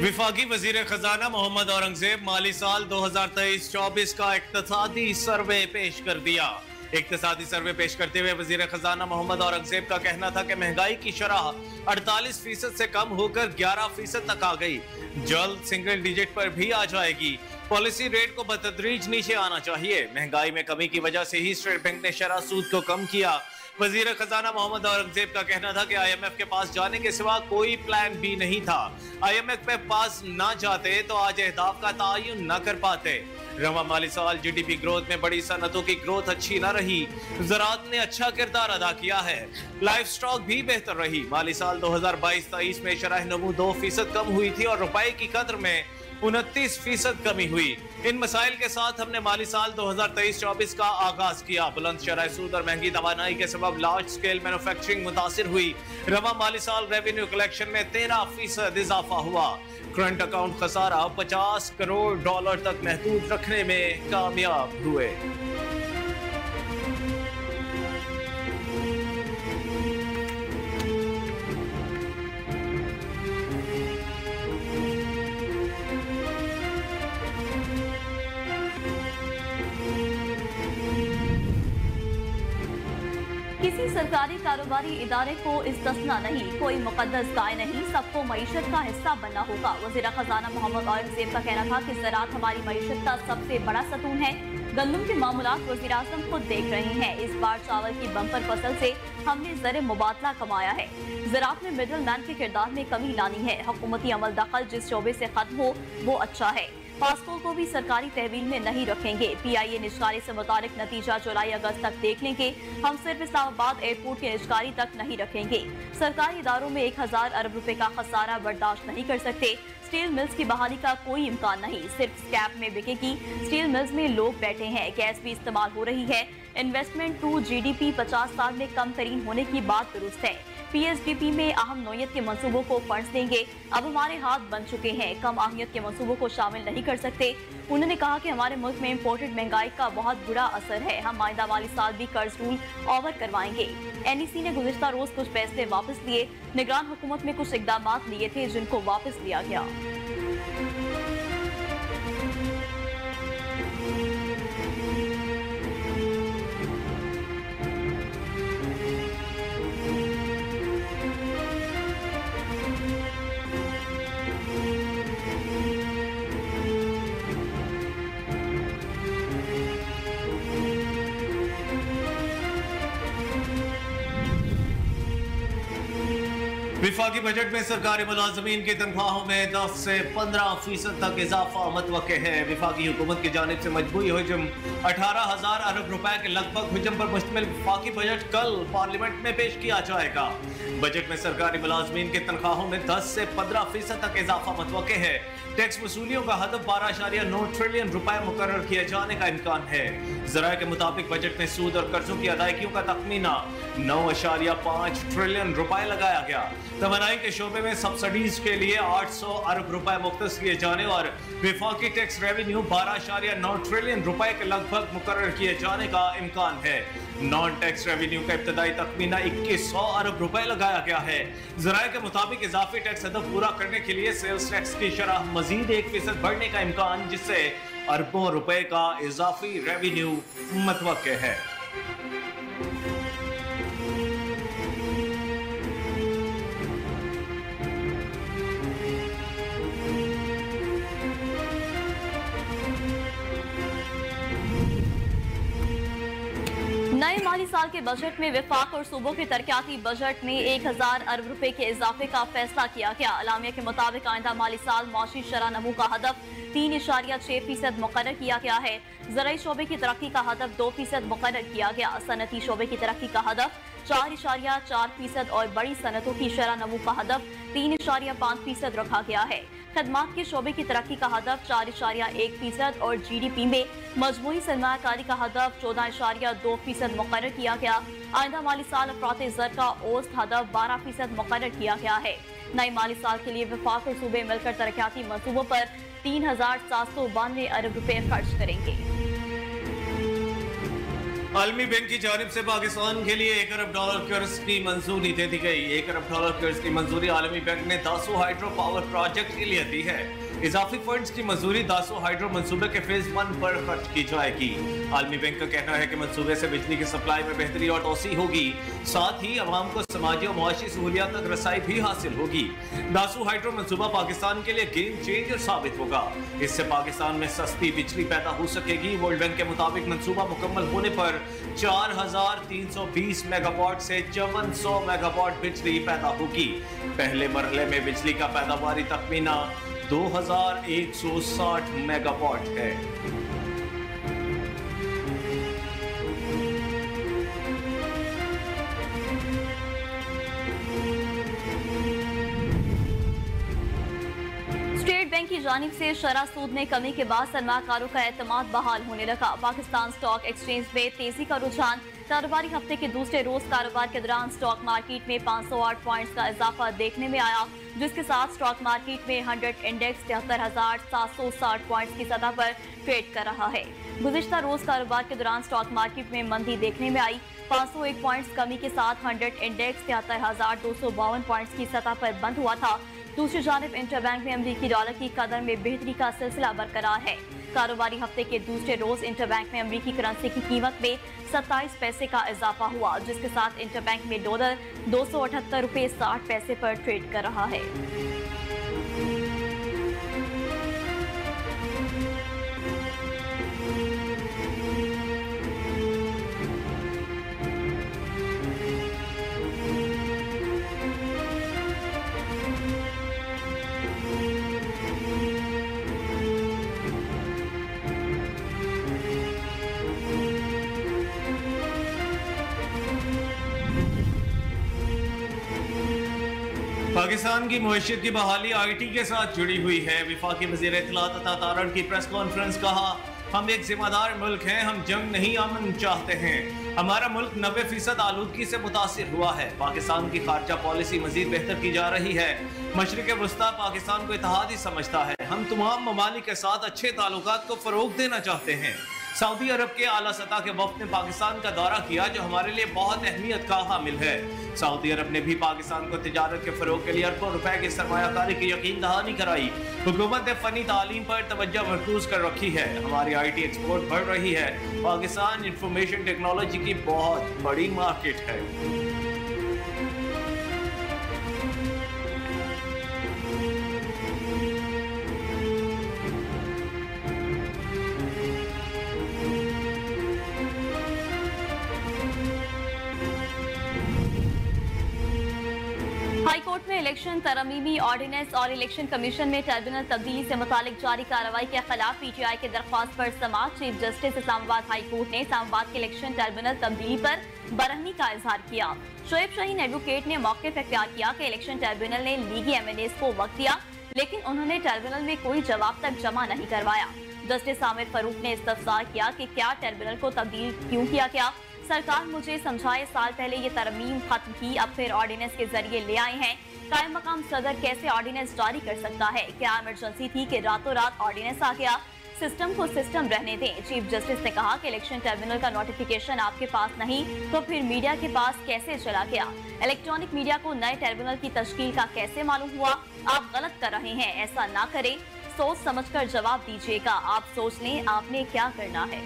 विफाकी वजीर खजाना मोहम्मद औरंगजेब माली साल 2023-24 का इक्तिसादी सर्वे पेश कर दिया। इक्तिसादी सर्वे पेश करते हुए वजीर खजाना मोहम्मद औरंगजेब का कहना था कि महंगाई की शरह 48% से कम होकर 11% तक आ गई, जल्द सिंगल डिजिट पर भी आ जाएगी। पॉलिसी रेट को बतदरीज नीचे आना चाहिए। महंगाई में कमी की वजह से ही स्टेट बैंक ने शरह सूद को कम किया। वजीर खजाना मोहम्मद औरंगजेब का कहना था कि IMF के पास जाने के सिवा कोई प्लान भी नहीं था। IMF पे पास ना जाते तो आज अहदाफ का तयन न कर पाते। रवा माली साल GDP ग्रोथ में बड़ी सनतों की ग्रोथ अच्छी न रही। ज़राअत ने अच्छा किरदार अदा किया है। लाइफ स्टॉक भी बेहतर रही। माली साल 2022-23 में शरह नमू 2% कम हुई थी और रुपए की कदर में 29% कमी हुई। इन मसाइल के साथ हमने माली साल 2023-24 का आगाज किया। बुलंद शरह सूद और महंगी तवानाई के सबब लार्ज स्केल मैन्युफैक्चरिंग मुतासिर हुई। रवा माली साल रेवेन्यू कलेक्शन में 13% इजाफा हुआ। करंट अकाउंट खसारा $50 करोड़ तक महदूद रखने में कामयाब हुए। किसी सरकारी कारोबारी इदारे को इस्तिस्ना नहीं, कोई मुकद्दस गाय नहीं, सबको मईशत का हिस्सा बनना होगा। वज़ीर खजाना मोहम्मद औरंगजेब का कहना था कि ज़राअत हमारी मईशत का सबसे बड़ा सतून है। गंदम के मामलात वज़ीर आज़म खुद देख रहे हैं। इस बार चावल की बम्पर फसल से हमने ज़र मुबादला कमाया है। ज़राअत में मिडल मैन के किरदार में कमी लानी है। हुकूमती अमल दखल जिस शोबे से खत्म हो वो अच्छा है। पासपोर्ट को भी सरकारी तहवील में नहीं रखेंगे। PIA निजकारी से मुतालिक नतीजा जुलाई-अगस्त तक देख लेंगे। हम सिर्फ इस्लामाबाद एयरपोर्ट की निजकारी तक नहीं रखेंगे। सरकारी इदारों में 1000 अरब रुपए का खसारा बर्दाश्त नहीं कर सकते। स्टील मिल्स की बहाली का कोई इम्कान नहीं, सिर्फ स्क्रैप में बिकेगी। स्टील मिल्स में लोग बैठे हैं, गैस भी इस्तेमाल हो रही है। इन्वेस्टमेंट टू GDP 50 साल में कम तरीन होने की बात दुरुस्त है। PSDP में अहम नोयत के मंसूबों को फंड्स देंगे। अब हमारे हाथ बन चुके हैं, कम अहमियत के मंसूबों को शामिल नहीं कर सकते। उन्होंने कहा कि हमारे मुल्क में इम्पोर्टेड महंगाई का बहुत बुरा असर है। हम आइंदा वाली साल भी कर्ज रूल ओवर करवाएंगे। NEC ने गुज़िश्ता रोज कुछ फैसले वापस लिए। निगरान हुकूमत में कुछ इकदाम लिए थे जिनको वापस लिया गया। विफाकी बजट में सरकारी मुलाजमीन की तनख्वाहों में 10 से 15% तक इजाफा मुतवक्के है। विफाकी हुकूमत की जानिब से मजबूरी हुजम 18,000 अरब रुपए के लगभग हुजम पर मुश्तमिल विफाकी बजट कल पार्लियामेंट में पेश किया जाएगा। बजट में सरकारी मुलाजमीन की तनख्वाहों में 10 से 15% तक इजाफा मुतवक्के है। टैक्स वसूलियों का हदफ 12.9 ट्रिलियन रुपए मुकर्रर किए जाने का इम्कान है। ज़राए के मुताबिक बजट में सूद और कर्जों की अदायगियों का तखमीना 9.5 ट्रिलियन रुपए लगाया गया। तवानाई के शोबे में सब्सिडीज के लिए 800 अरब रुपए मुख्तस किए जाने और विफाकी टैक्स रेवेन्यू 12.9 ट्रिलियन रुपए के लगभग मुकर्रर किए जाने का इम्कान है। नॉन टैक्स रेवेन्यू का इब्तदाई तखमीना 2100 अरब रुपए लगाया गया है। ज़राए के मुताबिक इजाफी टैक्स हदफ पूरा करने के लिए सेल्स टैक्स की शरह मजीद 1% बढ़ने का इम्कान, जिससे अरबों रुपए का इजाफी रेवेन्यू मुतवक्के है। नए माली साल के बजट में विफाक और सूबों के तरक्याती बजट में 1000 अरब रुपए के इजाफे का फैसला किया गया। अलामिया के मुताबिक आइंदा माली साल मौशी शरह नमू का हदफ 3.6% मुकर्रर किया गया है। ज़राई शोबे की तरक्की का हदफ 2% मुकर्रर किया गया। सनती शोबे की तरक्की का हदफ 4.4% और बड़ी सनतों की शरह नमू का हदफ 3.5% रखा गया है। खदमात के शोबे की तरक्की का हदफ 4.1% और GDP में मजमूई सरमायाकारी का हदफ 14.2% मुकर्रर किया गया। आइंदा माली साल अफरात ज़र का औसत हदफ 12% मुकर्रर किया गया है। नए माली साल के लिए वफाक और सूबे मिलकर तरक्याती मंसूबों पर 3,792 अरब रुपए खर्च करेंगे। आलमी बैंक की जानिब से पाकिस्तान के लिए $1 अरब कर्ज की मंजूरी दे दी गई। $1 अरब कर्ज की मंजूरी आलमी बैंक ने दासो हाइड्रो पावर प्रोजेक्ट के लिए दी है। इजाफी फंड्स की मंजूरी दासो हाइड्रो मंसूबे के फेज 1 पर खर्च की जाएगी। आलमी बैंक का कहना है कि मंसूबे से बिजली की सप्लाई में बेहतरी और तोसी होगी, साथ ही अवाम को समाजी और मुआशी सहूलियात तक रसाई भी हासिल होगी। दासो हाइड्रो मंसूबा पाकिस्तान के लिए गेम चेंजर साबित होगा। इससे पाकिस्तान में सस्ती बिजली पैदा हो सकेगी। वर्ल्ड बैंक के मुताबिक मंसूबा मुकम्मल होने पर 4320 मेगावाट से 5400 मेगावाट बिजली पैदा होगी। पहले मरहले में बिजली का पैदावारी तखमीना 2160 मेगावाट है। स्टेट बैंक की जानिब से शरह सूद में कमी के बाद सरमाकारों का एतमाद बहाल होने लगा। पाकिस्तान स्टॉक एक्सचेंज में तेजी का रुझान। कारोबारी हफ्ते के दूसरे रोज कारोबार के दौरान स्टॉक मार्केट में 508 पॉइंट्स का इजाफा देखने में आया, जिसके साथ स्टॉक मार्केट में 100 इंडेक्स 73,760 पॉइंट्स की सतह पर ट्रेड कर रहा है। गुज़िश्ता रोज कारोबार के दौरान स्टॉक मार्केट में मंदी देखने में आई। 501 पॉइंट्स कमी के साथ 100 इंडेक्स 73,252 पॉइंट्स की सतह पर बंद हुआ था। दूसरी जानिब इंटरबैंक में अमरीकी डॉलर की कदर में बेहतरी का सिलसिला बरकरार है। कारोबारी हफ्ते के दूसरे रोज इंटरबैंक में अमरीकी करेंसी की कीमत में 27 पैसे का इजाफा हुआ, जिसके साथ इंटरबैंक में डॉलर 278 रुपये 60 पैसे पर ट्रेड कर रहा है। पाकिस्तान की मईशत की बहाली IT के साथ जुड़ी हुई है। वफाकी वज़ीर इत्तलात अता तारण की प्रेस कॉन्फ्रेंस कहा, हम एक जिम्मेदार मुल्क हैं, हम जंग नहीं अमन चाहते हैं। हमारा मुल्क 90% आलूदगी से मुतासिर हुआ है। पाकिस्तान की खारजा पॉलिसी मजीद बेहतर की जा रही है। मशरिक वस्ता पाकिस्तान को इत्तेहादी समझता है। हम तमाम ममालिक के साथ अच्छे ताल्लुकात को फरोग देना चाहते हैं। सऊदी अरब के आला सतह के वफ्द ने पाकिस्तान का दौरा किया, जो हमारे लिए बहुत अहमियत का हामिल है। सऊदी अरब ने भी पाकिस्तान को तिजारत के फरोग के लिए अरबों रुपए की सरमायाकारी की यकीन दहानी कराई। हुकूमत ने फनी तालीम पर तवज्जो मरकूज कर रखी है। हमारी IT एक्सपोर्ट बढ़ रही है। पाकिस्तान इंफॉर्मेशन टेक्नोलॉजी की बहुत बड़ी मार्केट है। हाईकोर्ट में इलेक्शन तरमीमी ऑर्डिनेंस और इलेक्शन कमीशन में ट्रिब्यूनल तब्दीली से मुतालिक जारी कार्रवाई के खिलाफ PTI के दरख्वास्त पर समाअत। Chief justice Islamabad high court ने इस्लामाबाद के इलेक्शन ट्रिब्यूनल तब्दीली पर बरहमी का इजहार किया। शोएब शाहीन एडवोकेट ने मौक़िफ़ इख्तियार किया कि इलेक्शन ट्रिब्यूनल ने लीगी MNAs को वक्त दिया, लेकिन उन्होंने ट्रिब्यूनल में कोई जवाब तक जमा नहीं करवाया। जस्टिस आमिर फारूक ने इस्तफसार किया कि क्या ट्रिब्यूनल को तब्दील क्यों किया गया। सरकार मुझे समझाए, साल पहले ये तरमीम खत्म की, अब फिर ऑर्डिनेंस के जरिए ले आए हैं। कायम मकाम सदर कैसे ऑर्डिनेंस जारी कर सकता है? क्या इमरजेंसी थी कि रातों रात ऑर्डिनेंस आ गया? सिस्टम को सिस्टम रहने दें। चीफ जस्टिस ने कहा कि इलेक्शन ट्रिब्यूनल का नोटिफिकेशन आपके पास नहीं तो फिर मीडिया के पास कैसे चला गया? इलेक्ट्रॉनिक मीडिया को नए ट्रिब्यूनल की तश्कील का कैसे मालूम हुआ? आप गलत कर रहे हैं, ऐसा ना करें। सोच समझकर जवाब दीजिएगा। आप सोच लें आपने क्या करना है।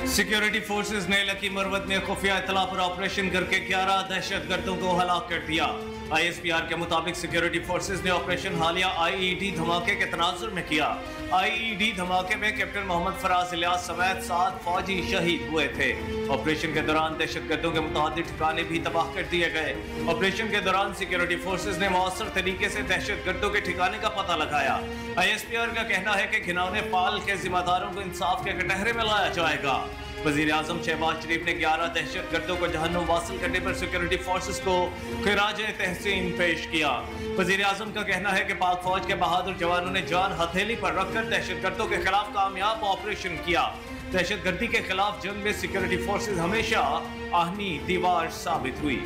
सिक्योरिटी फोर्सेस ने लकी मरवत में खुफिया इत्तला पर ऑपरेशन करके 11 दहशतगर्दों को हलाक कर दिया। ISPR के मुताबिक सिक्योरिटी फोर्सेज ने ऑपरेशन हालिया IED धमाके के तनाजुर में किया। IED धमाके में कैप्टन मोहम्मद फराज इलियास समेत 7 फौजी शहीद हुए थे। ऑपरेशन के दौरान दहशतगर्दों के मुताबिक ठिकाने भी तबाह कर दिए गए। ऑपरेशन के दौरान सिक्योरिटी फोर्सेज ने मौसर तरीके से दहशतगर्दों के ठिकाने का पता लगाया। ISPR का कहना है कि घिनौने फाल के जिम्मेदारों को इंसाफ के कटहरे में लाया जाएगा। वजीर आजम शहबाज शरीफ ने 11 दहशतगर्दों को जहन्नुम वासिल करने पर सिक्योरिटी फोर्सेस को खिराज तहसीन पेश किया। वजीर आजम का कहना है कि पाक फौज के बहादुर जवानों ने जान हथेली पर रखकर दहशतगर्दों के खिलाफ कामयाब ऑपरेशन किया। दहशतगर्दी के खिलाफ जंग में सिक्योरिटी फोर्सेस हमेशा आहनी दीवार साबित हुई।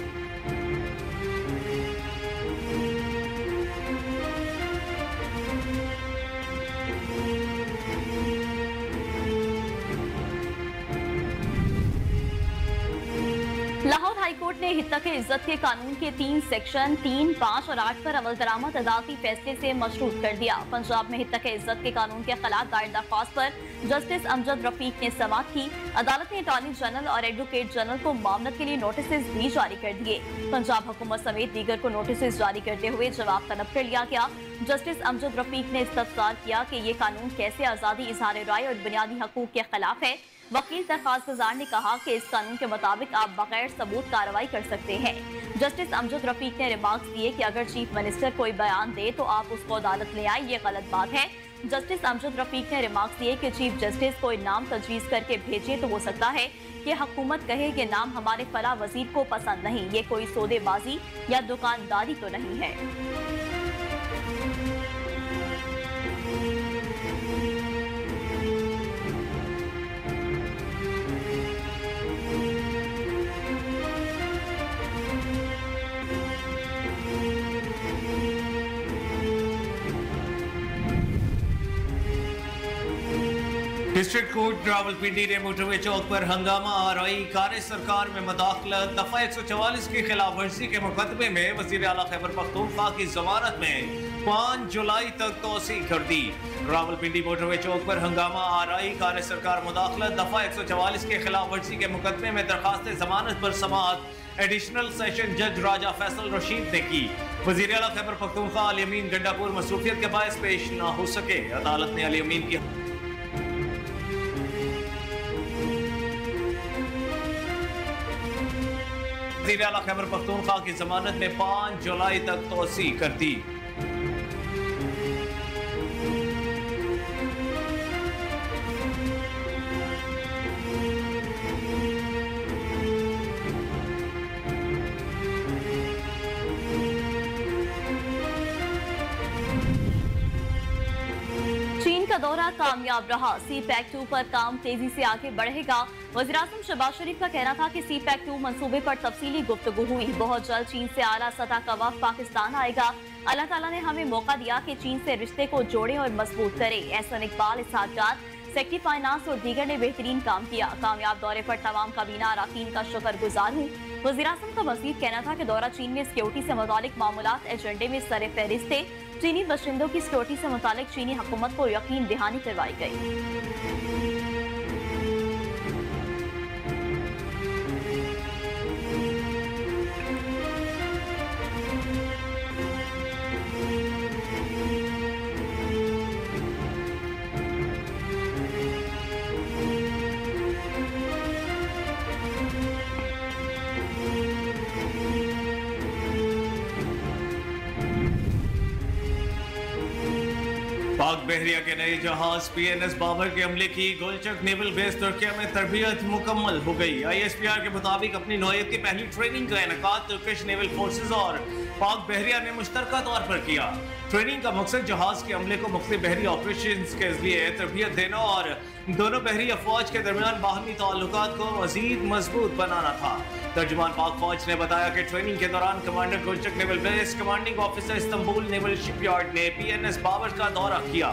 लाहौर हाईकोर्ट ने हित्तक इज्जत के कानून के 3 सेक्शन 3, 5 और 8 पर अमल दरामद अदालती फैसले से मशरूत कर दिया। पंजाब में हित्तक इज्जत के कानून के खिलाफ दायर दरख्वास्त पर जस्टिस अमजद रफीक ने समाअत की। अदालत ने अटॉर्नी जनरल और एडवोकेट जनरल को मामलत के लिए नोटिस भी जारी कर दिए। पंजाब हुकूमत समेत दीगर को नोटिस जारी करते हुए जवाब तलब कर लिया गया। जस्टिस अमजद रफीक ने इस्तफसार किया कि ये कानून कैसे आज़ादी इजहार राय और बुनियादी हकूक के खिलाफ है। वकील दरख्वास्त गुजार ने कहा कि इस कानून के मुताबिक आप बगैर सबूत कार्रवाई कर सकते हैं। जस्टिस अमजद रफीक ने रिमार्क्स दिए कि अगर चीफ मिनिस्टर कोई बयान दे तो आप उसको अदालत ले आए, ये गलत बात है। जस्टिस अमजद रफीक ने रिमार्क्स दिए कि चीफ जस्टिस कोई नाम तजवीज करके भेजे तो हो सकता है कि हुकूमत कहे कि नाम हमारे फला वजीर को पसंद नहीं, ये कोई सौदेबाजी या दुकानदारी तो नहीं है। डिस्ट्रिक्ट कोर्ट रावलपिंडी ने मोटरवे चौक पर हंगामा आरआई कार्य सरकार में मुदाखलत दफा 144 की खिलाफ वर्जी के मुकदमे में वजीर आला खैबर पख्तूनख्वा की जमानत में 5 जुलाई तक तोसी कर दी। रावलपिंडी मोटरवे चौक पर हंगामा आरआई कार्य सरकार मुदाखलत दफा 144 के खिलाफ वर्जी के मुकदमे में दरखास्त जमानत पर समाअत एडिशनल सेशन जज राजा फैसल रशीद ने की। वजीर आला खैबर पख्तूनख्वा अली अमीन गंडापुर मसरूफियत के बायस पेश न हो सके। अदालत ने अली अमीन की वज़ीर आला खैबर पख्तूनख्वा की जमानत में 5 जुलाई तक तोसी कर दी। चीन का दौरा कामयाब रहा, CPEC-2 पर काम तेजी से आगे बढ़ेगा। वज़ीर आज़म शहबाज शरीफ का कहना था कि CPEC-2 मंसूबे पर तफसीली गुफ्तगू हुई। बहुत जल्द चीन से आला सतह का वफ़द पाकिस्तान आएगा। अल्लाह ताला ने हमें मौका दिया कि चीन से रिश्ते को जोड़े और मजबूत करें। एहसन इकबाल, इसहाक जाट, सेक्रेटरी फाइनेंस और दीगर ने बेहतरीन काम किया। कामयाब दौरे पर तमाम काबीना अराकीन का शुक्रगुजार हूँ। वज़ीर आज़म का मज़ीद कहना था कि दौरा चीन में सिक्योरिटी से मुतालिक मामलात एजेंडे में सर फहरिस्त थे। चीनी बाशिंदों की सिक्योरिटी से मुतालिक चीनी हुकूमत को यकीन दहानी करवाई गई। पाक बहरिया के नए जहाज PNS बाबर के हमले की गोलचक नेवल बेस तुर्किया में तरबियत मुकम्मल हो गई। ISPR के मुताबिक अपनी नौयत की पहली ट्रेनिंग का इनेकाद तुर्किश नेवल फोर्सेज और पाक बहरिया ने मुश्तरका तौर पर किया। ट्रेनिंग का मकसद जहाज के हमले को मुख्तलिफ बहरी ऑपरेशंस के लिए तरबियत देना और दोनों बहरी अफवाज के दरमियान बाहमी ताल्लुकात को मजीद मजबूत बनाना था। तर्जुमान पाक फौज ने बताया कि ट्रेनिंग के दौरान commander Golcuk naval base commanding officer Istanbul naval shipyard ने PNS बाबर का दौरा किया।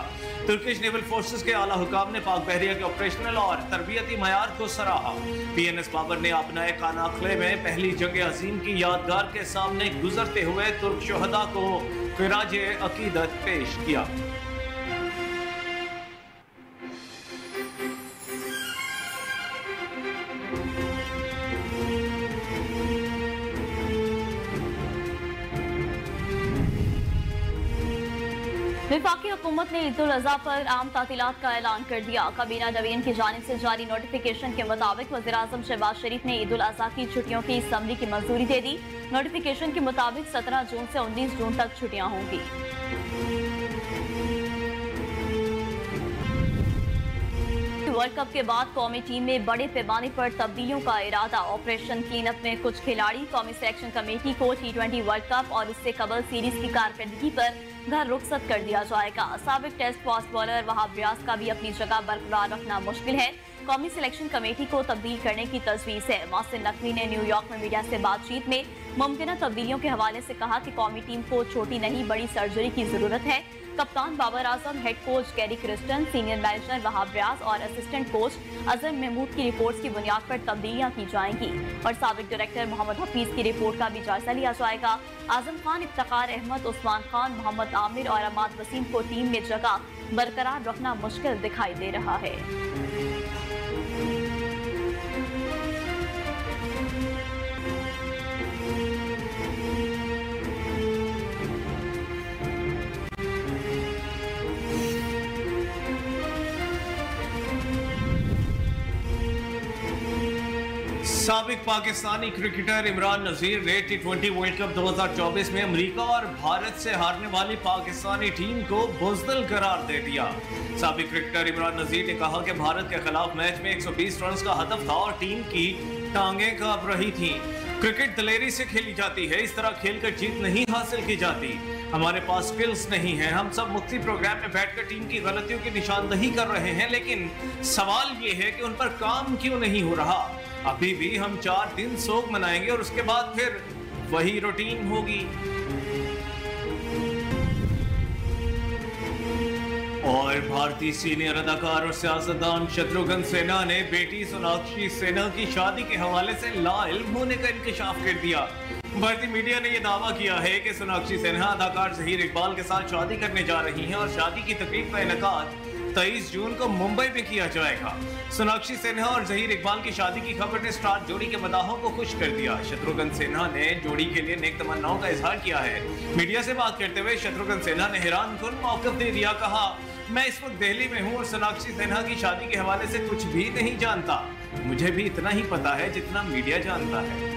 तुर्किश नेवल फोर्सेस के आला हुकाम ने पाक बहरिया के ऑपरेशनल और तरबियती मयार को सराहा। PNS बाबर ने अपने कानाखले में पहली जंग अजीम की यादगार के सामने गुजरते हुए तुर्क शहदा को खिराज अकीदत पेश किया। वफाकी हुकूमत ने ईद उल अज़हा पर आम तातीलात का ऐलान कर दिया। काबीना नवीन की जानिब से जारी नोटिफिकेशन के मुताबिक वज़ीर-ए-आज़म शहबाज शरीफ ने ईद उल अज़हा की छुट्टियों की समरी की मंजूरी दे दी। नोटिफिकेशन के मुताबिक 17 जून से 19 जून तक छुट्टियां होंगी। वर्ल्ड कप के बाद कौमी टीम में बड़े पैमाने पर तब्दीलियों का इरादा। ऑपरेशन क्लीनअप में कुछ खिलाड़ी कौमी सिलेक्शन कमेटी को T20 वर्ल्ड कप और उससे कबल सीरीज की कारकर्दगी पर घर रुखसत कर दिया जाएगा। साबिक test fast bowler Wahab Riaz का भी अपनी जगह बरकरार रखना मुश्किल है। कौमी सिलेक्शन कमेटी को तब्दील करने की तजवीज़ है। मोहसिन नकवी ने न्यूयॉर्क में मीडिया से बातचीत में मुमकिन तब्दीलियों के हवाले से कहा कि कौमी टीम को छोटी नहीं बड़ी सर्जरी की जरूरत है। कप्तान Babar Azam, head coach Gary Kirsten, senior manager Wahab Riaz और असिस्टेंट कोच अजहर महमूद की रिपोर्ट्स की बुनियाद पर तब्दीलियां की जाएंगी और साबिक डायरेक्टर मोहम्मद हफीज की रिपोर्ट का भी जायजा लिया जाएगा। आजम खान, इफ्तिखार अहमद, उस्मान खान, मोहम्मद आमिर और अमाद वसीम को टीम में जगह बरकरार रखना मुश्किल दिखाई दे रहा है। साबिक पाकिस्तानी क्रिकेटर इमरान नजीर ने T20 वर्ल्ड कप 2024 में अमेरिका और भारत से हारने वाली पाकिस्तानी टीम को बुज़दिल करार दे दिया। साबिक क्रिकेटर इमरान नजीर ने कहा कि भारत के खिलाफ मैच में 120 रन का हदफ था और टीम की टांगें कांप रही थी। क्रिकेट दलेरी से खेली जाती है, इस तरह खेलकर जीत नहीं हासिल की जाती। हमारे पास स्किल्स नहीं है। हम सब मुख्तलिफ प्रोग्राम में बैठकर टीम की गलतियों की निशानदही कर रहे हैं, लेकिन सवाल ये है कि उन पर काम क्यों नहीं हो रहा। अभी भी हम 4 दिन सोग मनाएंगे और उसके बाद फिर वही रूटीन होगी। और भारतीय सीनियर अदाकार और सियासतदान शत्रुघ्न सिन्हा ने बेटी सोनाक्षी सिन्हा की शादी के हवाले से लाइल्म होने का इंकशाफ कर दिया। भारतीय मीडिया ने यह दावा किया है कि सोनाक्षी सिन्हा अदाकार जहीर इकबाल के साथ शादी करने जा रही हैं और शादी की तकरीब का इनेकाद 23 जून को मुंबई में किया जाएगा। सोनाक्षी सिन्हा और जहीर इकबाल की शादी की खबर ने स्टार जोड़ी के मदाहों को खुश कर दिया। शत्रुघ्न सिन्हा ने जोड़ी के लिए नेक तमन्नाओं का इजहार किया है। मीडिया से बात करते हुए शत्रुघ्न सिन्हा ने हैरानकुन मौक़िफ़ दे दिया। कहा, मैं इस वक्त दिल्ली में हूँ और सोनाक्षी सिन्हा की शादी के हवाले से कुछ भी नहीं जानता। मुझे भी इतना ही पता है जितना मीडिया जानता है।